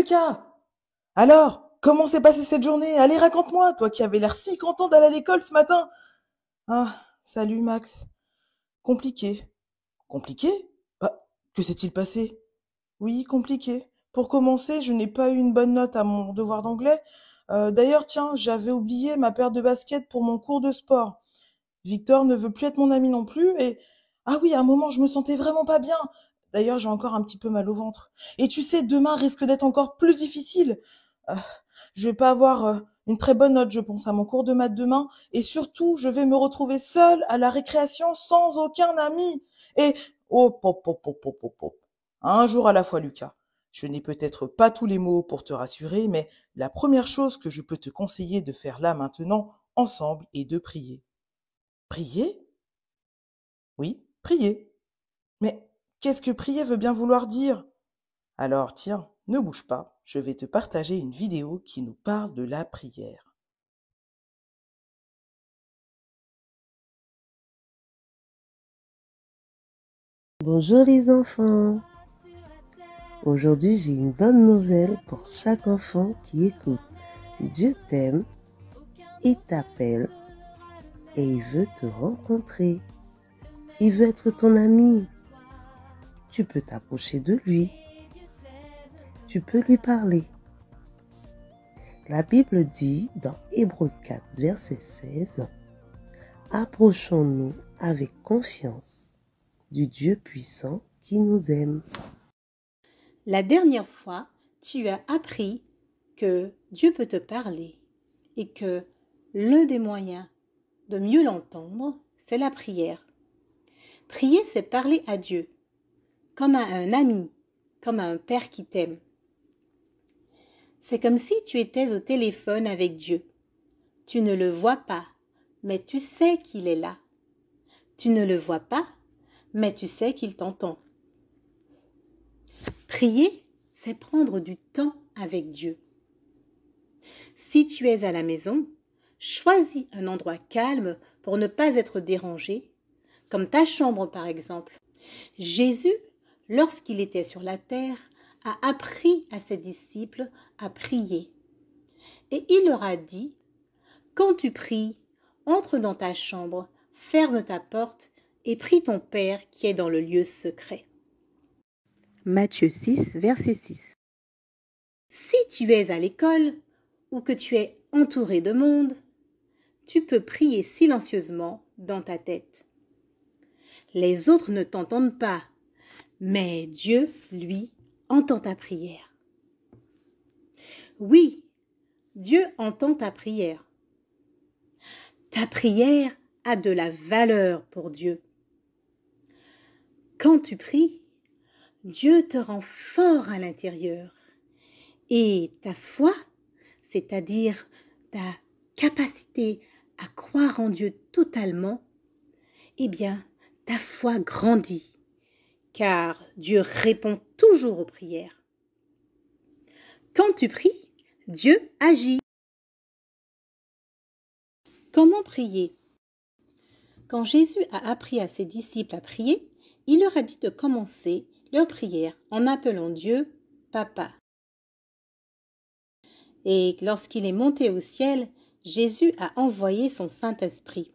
Lucas! Alors, comment s'est passée cette journée? Allez, raconte-moi, toi qui avais l'air si content d'aller à l'école ce matin. Ah, salut Max. Compliqué. Compliqué? Que s'est-il passé? Oui, compliqué. Pour commencer, je n'ai pas eu une bonne note à mon devoir d'anglais. D'ailleurs, tiens, j'avais oublié ma paire de baskets pour mon cours de sport. Victor ne veut plus être mon ami non plus et... Ah oui, à un moment, je me sentais vraiment pas bien. D'ailleurs, j'ai encore un petit peu mal au ventre. Et tu sais, demain risque d'être encore plus difficile. Euh, je vais pas avoir une très bonne note, je pense, à mon cours de maths demain. Et surtout, je vais me retrouver seule à la récréation sans aucun ami. Et... Oh, pop, pop, pop, pop, pop, pop. Un jour à la fois, Lucas. Je n'ai peut-être pas tous les mots pour te rassurer, mais la première chose que je peux te conseiller de faire là maintenant, ensemble, est de prier. Prier? Oui, prier. Mais qu'est-ce que prier veut bien vouloir dire? Alors tiens, ne bouge pas, je vais te partager une vidéo qui nous parle de la prière. Bonjour les enfants. Aujourd'hui, j'ai une bonne nouvelle pour chaque enfant qui écoute. Dieu t'aime, il t'appelle et il veut te rencontrer. Il veut être ton ami. Tu peux t'approcher de lui. Tu peux lui parler. La Bible dit dans Hébreux 4, verset 16, « Approchons-nous avec confiance du Dieu puissant qui nous aime. » La dernière fois, tu as appris que Dieu peut te parler et que l'un des moyens de mieux l'entendre, c'est la prière. Prier, c'est parler à Dieu, comme à un ami, comme à un père qui t'aime. C'est comme si tu étais au téléphone avec Dieu. Tu ne le vois pas, mais tu sais qu'il est là. Tu ne le vois pas, mais tu sais qu'il t'entend. Prier, c'est prendre du temps avec Dieu. Si tu es à la maison, choisis un endroit calme pour ne pas être dérangé, comme ta chambre par exemple. Jésus, lorsqu'il était sur la terre, a appris à ses disciples à prier. Et il leur a dit, « Quand tu pries, entre dans ta chambre, ferme ta porte et prie ton Père qui est dans le lieu secret. » Matthieu 6, verset 6. Si tu es à l'école ou que tu es entouré de monde, tu peux prier silencieusement dans ta tête. Les autres ne t'entendent pas, mais Dieu, lui, entend ta prière. Oui, Dieu entend ta prière. Ta prière a de la valeur pour Dieu. Quand tu pries, Dieu te rend fort à l'intérieur. Et ta foi, c'est-à-dire ta capacité à croire en Dieu totalement, eh bien, ta foi grandit, car Dieu répond toujours aux prières. Quand tu pries, Dieu agit. Comment prier? Quand Jésus a appris à ses disciples à prier, il leur a dit de commencer leur prière en appelant Dieu Papa. Et lorsqu'il est monté au ciel, Jésus a envoyé son Saint-Esprit.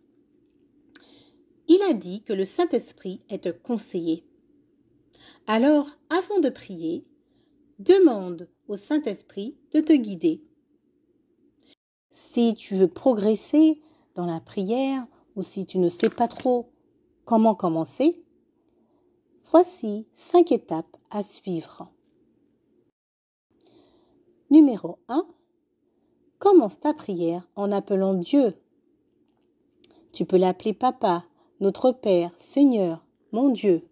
Il a dit que le Saint-Esprit est un conseiller. Alors, avant de prier, demande au Saint-Esprit de te guider. Si tu veux progresser dans la prière ou si tu ne sais pas trop comment commencer, voici 5 étapes à suivre. Numéro 1. Commence ta prière en appelant Dieu. Tu peux l'appeler Papa, notre Père, Seigneur, mon Dieu.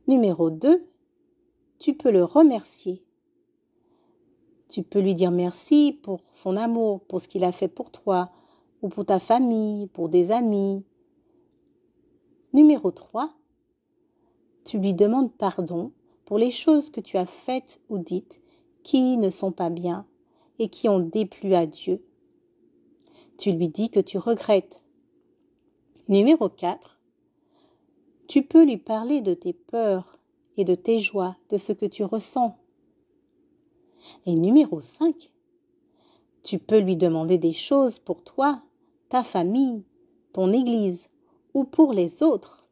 Numéro 2. Tu peux le remercier. Tu peux lui dire merci pour son amour, pour ce qu'il a fait pour toi, ou pour ta famille, pour des amis. Numéro 3. Tu lui demandes pardon pour les choses que tu as faites ou dites qui ne sont pas bien et qui ont déplu à Dieu. Tu lui dis que tu regrettes. Numéro 4. Tu peux lui parler de tes peurs et de tes joies, de ce que tu ressens. Et numéro 5, tu peux lui demander des choses pour toi, ta famille, ton église ou pour les autres.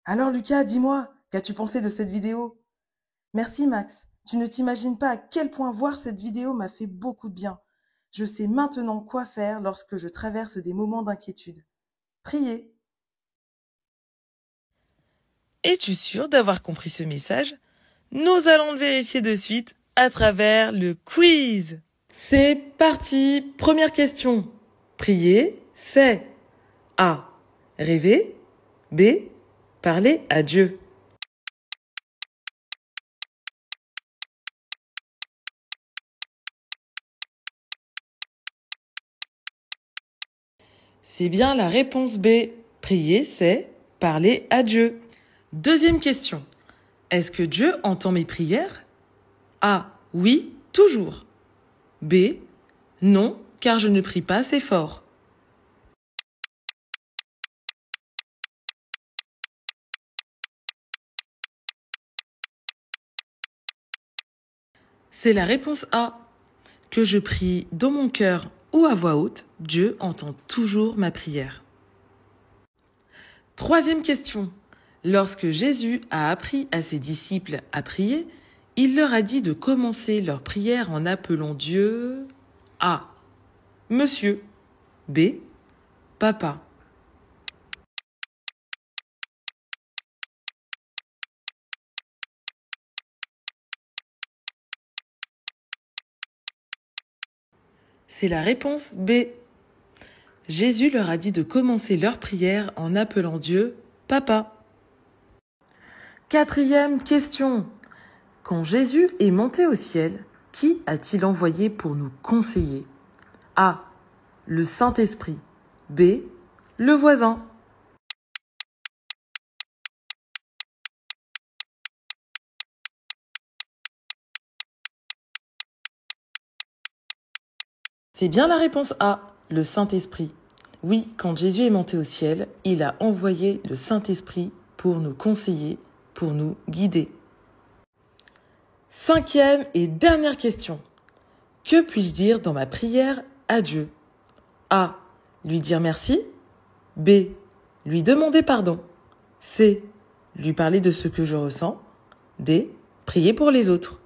Alors Lucas, dis-moi, qu'as-tu pensé de cette vidéo? Merci Max, tu ne t'imagines pas à quel point voir cette vidéo m'a fait beaucoup de bien. Je sais maintenant quoi faire lorsque je traverse des moments d'inquiétude. Priez. Es-tu sûr d'avoir compris ce message? Nous allons le vérifier de suite à travers le quiz. C'est parti. Première question. Prier, c'est A. Rêver. B. Parler à Dieu. C'est bien la réponse B. Prier, c'est parler à Dieu. Deuxième question. Est-ce que Dieu entend mes prières? A. Oui, toujours. B. Non, car je ne prie pas assez fort. C'est la réponse A. Que je prie dans mon cœur ou à voix haute, Dieu entend toujours ma prière. Troisième question. Lorsque Jésus a appris à ses disciples à prier, il leur a dit de commencer leur prière en appelant Dieu A. Monsieur. B. Papa. C'est la réponse B. Jésus leur a dit de commencer leur prière en appelant Dieu Papa. Quatrième question. Quand Jésus est monté au ciel, qui a-t-il envoyé pour nous conseiller? A. Le Saint-Esprit. B. Le voisin. C'est bien la réponse A. Le Saint-Esprit. Oui, quand Jésus est monté au ciel, il a envoyé le Saint-Esprit pour nous conseiller, pour nous guider. Cinquième et dernière question. Que puis-je dire dans ma prière à Dieu? A. Lui dire merci. B. Lui demander pardon. C. Lui parler de ce que je ressens. D. Prier pour les autres.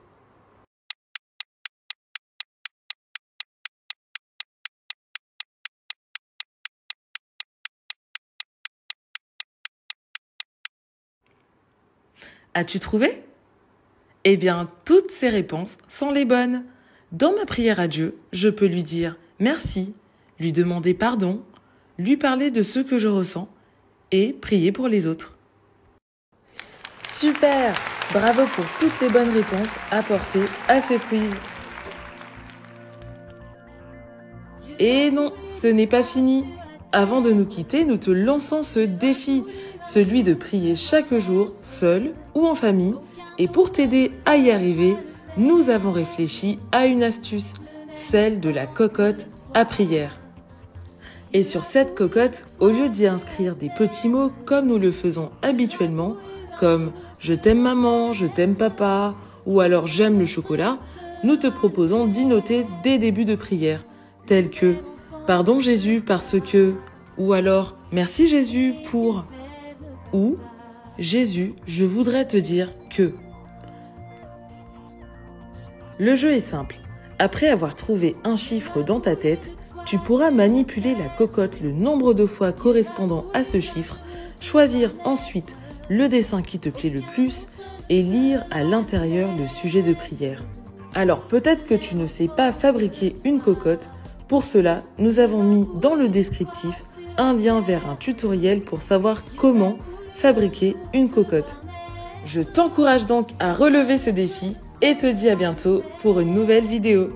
As-tu trouvé? Eh bien, toutes ces réponses sont les bonnes. Dans ma prière à Dieu, je peux lui dire merci, lui demander pardon, lui parler de ce que je ressens et prier pour les autres. Super! Bravo pour toutes les bonnes réponses apportées à ce quiz. Et non, ce n'est pas fini. Avant de nous quitter, nous te lançons ce défi, celui de prier chaque jour, seul ou en famille. Et pour t'aider à y arriver, nous avons réfléchi à une astuce, celle de la cocotte à prière. Et sur cette cocotte, au lieu d'y inscrire des petits mots comme nous le faisons habituellement, comme « je t'aime maman »,« je t'aime papa » ou alors « j'aime le chocolat », nous te proposons d'y noter des débuts de prière, tels que « pardon Jésus parce que » ou alors « merci Jésus pour » ou « Jésus, je voudrais te dire que ». Le jeu est simple. Après avoir trouvé un chiffre dans ta tête, tu pourras manipuler la cocotte le nombre de fois correspondant à ce chiffre, choisir ensuite le dessin qui te plaît le plus et lire à l'intérieur le sujet de prière. Alors peut-être que tu ne sais pas fabriquer une cocotte. Pour cela, nous avons mis dans le descriptif un lien vers un tutoriel pour savoir comment fabriquer une cocotte. Je t'encourage donc à relever ce défi et te dis à bientôt pour une nouvelle vidéo.